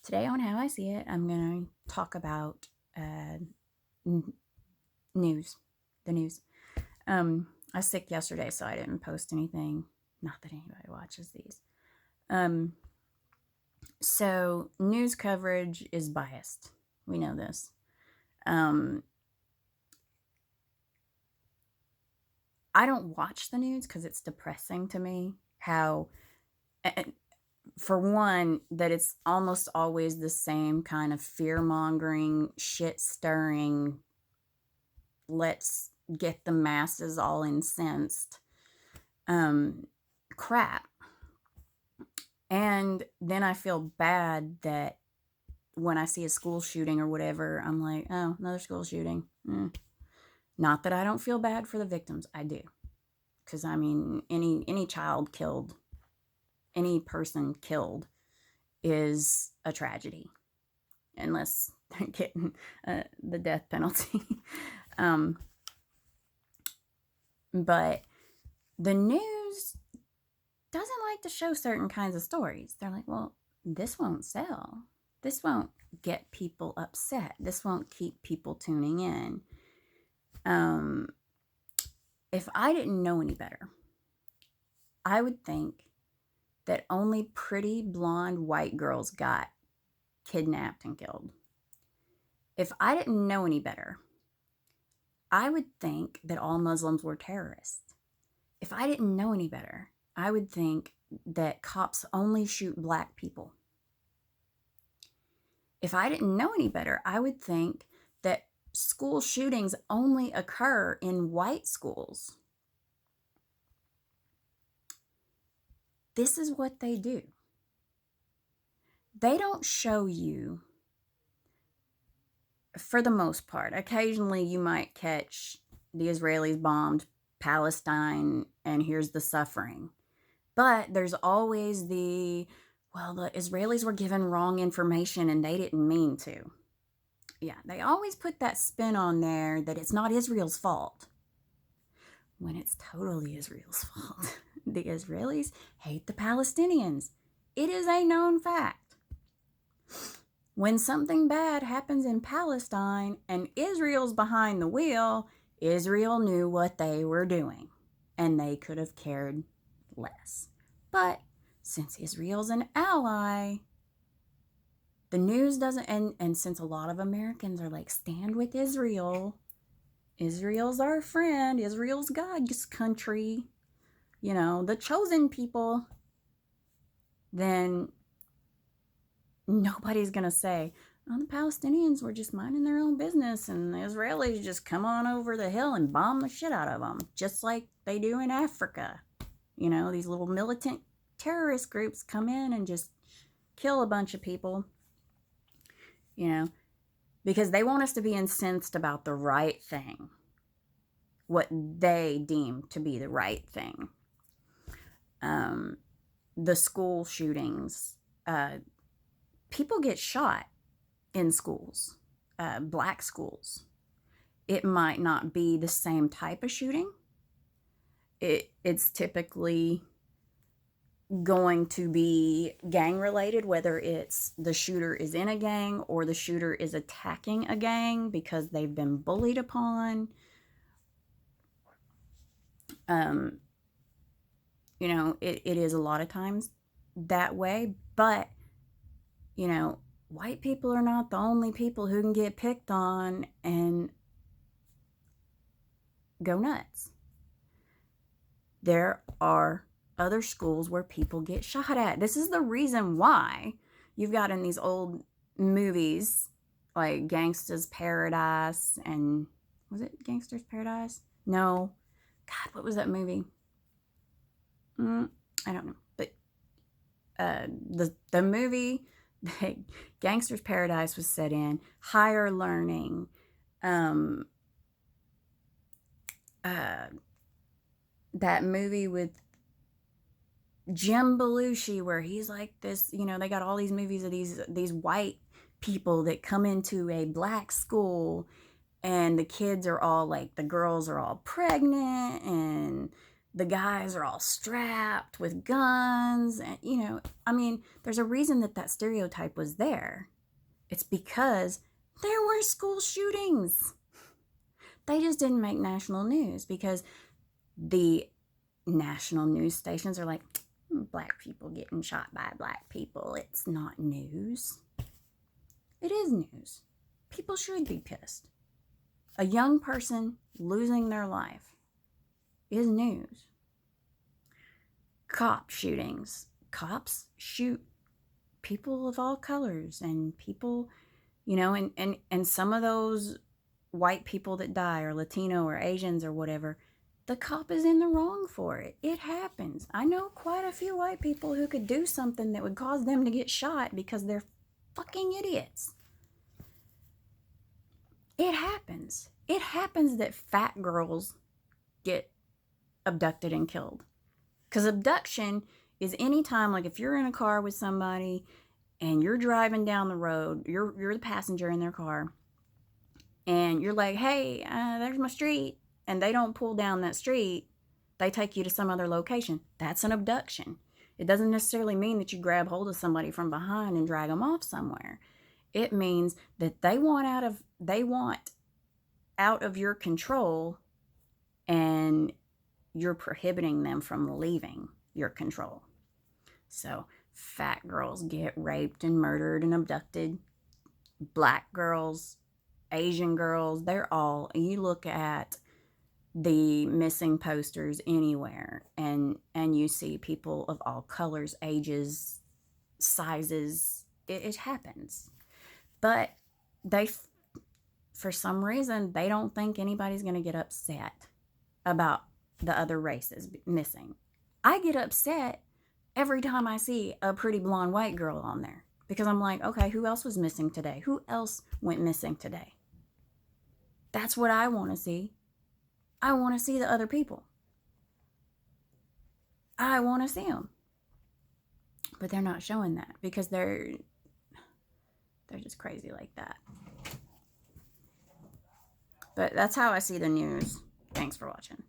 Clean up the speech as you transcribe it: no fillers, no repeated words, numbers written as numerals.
Today on How I See It, I'm going to talk about n- news, the news. I was sick yesterday, so I didn't post anything. Not that anybody watches these. Um, so, news coverage is biased. We know this. Um, I don't watch the news because it's depressing to me how, for one, that it's almost always the same kind of fear mongering, shit stirring, let's get the masses all incensed um, crap. And then I feel bad that when I see a school shooting or whatever, I'm like, oh, another school shooting. Not that I don't feel bad for the victims. I do. Because, I mean, any child killed, any person killed is a tragedy. Unless they're getting the death penalty. um, but the news doesn't like to show certain kinds of stories. They're like, well, this won't sell. This won't get people upset. This won't keep people tuning in. Um, if I didn't know any better, I would think that only pretty blonde white girls got kidnapped and killed. If I didn't know any better, I would think that all Muslims were terrorists. If I didn't know any better, I would think that cops only shoot black people. If I didn't know any better, I would think that school shootings only occur in white schools. This is what they do. They don't show you, for the most part, occasionally you might catch the Israelis bombed Palestine and here's the suffering. But there's always the Israelis were given wrong information and they didn't mean to. Yeah, they always put that spin on there that it's not Israel's fault when it's totally Israel's fault. The Israelis hate the Palestinians. It is a known fact. When something bad happens in Palestine and Israel's behind the wheel, Israel knew what they were doing and they could have cared less. But since Israel's an ally, the news doesn't, and since a lot of Americans are like, stand with Israel, Israel's our friend, Israel's God's country, the chosen people, then nobody's going to say, oh, the Palestinians were just minding their own business and the Israelis just come on over the hill and bomb the shit out of them, just like they do in Africa. These little militant terrorist groups come in and just kill a bunch of people, because they want us to be incensed about the right thing, what they deem to be the right thing. The school shootings, people get shot in schools, black schools. It might not be the same type of shooting. It's typically going to be gang related, whether it's the shooter is in a gang or the shooter is attacking a gang because they've been bullied upon. It is a lot of times that way, but white people are not the only people who can get picked on and go nuts. There are other schools where people get shot at. This is the reason why you've got in these old movies like Gangsta's Paradise and was it Gangster's Paradise? No. God, what was that movie? I don't know. But the movie that Gangster's Paradise was set in, Higher Learning, that movie with Jim Belushi where he's like this, they got all these movies of these white people that come into a black school and the kids are all like, the girls are all pregnant and the guys are all strapped with guns. And, you know, I mean, there's a reason that that stereotype was there. It's because there were school shootings. They just didn't make national news because the national news stations are like, black people getting shot by black people. It's not news. It is news. People should be pissed. A young person losing their life is news. Cop shootings. Cops shoot people of all colors, and people, you know, and some of those white people that die, or Latino or Asians or whatever, the cop is in the wrong for it. It happens. I know quite a few white people who could do something that would cause them to get shot because they're fucking idiots. It happens. It happens that fat girls get abducted and killed. Because abduction is any time, like if you're in a car with somebody and you're driving down the road, you're the passenger in their car, and you're like, hey, there's my street, and they don't pull down that street, they take you to some other location. That's an abduction. It doesn't necessarily mean that you grab hold of somebody from behind and drag them off somewhere. It means that they want out of your control, and you're prohibiting them from leaving your control. So fat girls get raped and murdered and abducted. Black girls, Asian girls, they're all, you look at the missing posters anywhere, and you see people of all colors, ages, sizes. It happens. But they, for some reason, they don't think anybody's going to get upset about the other races missing. I get upset every time I see a pretty blonde white girl on there, because I'm like, okay, who else was missing today? Who else went missing today? That's what I want to see. I want to see the other people. I want to see them. But they're not showing that because they're just crazy like that. But that's how I see the news. Thanks for watching.